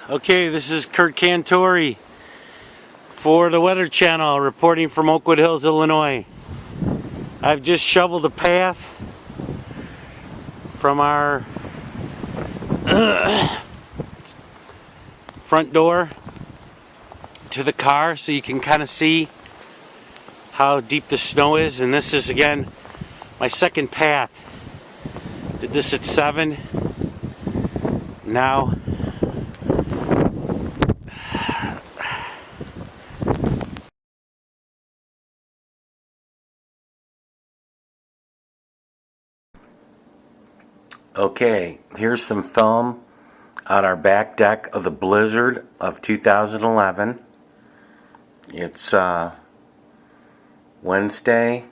Okay, this is Kurt Cantori for the Weather Channel reporting from Oakwood Hills, Illinois. I've just shoveled a path from our front door to the car so you can kind of see how deep the snow is. And this is again my second path. Did this at 7. Now okay, here's some film on our back deck of the blizzard of 2011. It's Wednesday,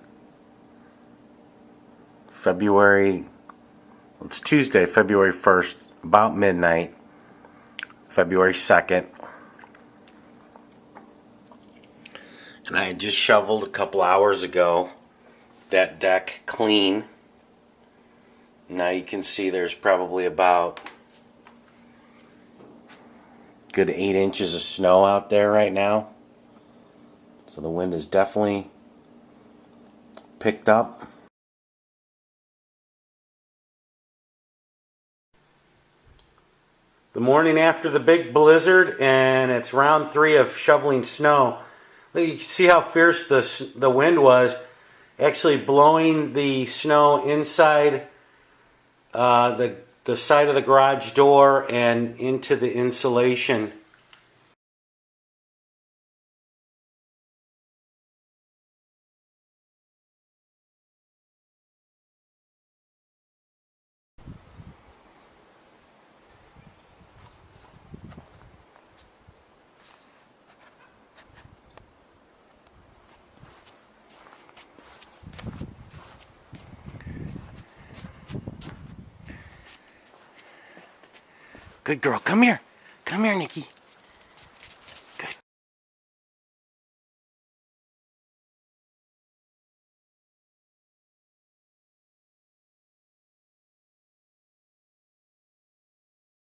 it's Tuesday, February 1st, about midnight, February 2nd. And I had just shoveled a couple hours ago that deck clean. Now you can see there's probably about good 8 inches of snow out there right now. So the wind is definitely picked up. The morning after the big blizzard, and it's round 3 of shoveling snow. You can see how fierce the wind was, actually blowing the snow inside the side of the garage door and into the insulation. Good girl, come here. Come here, Nikki.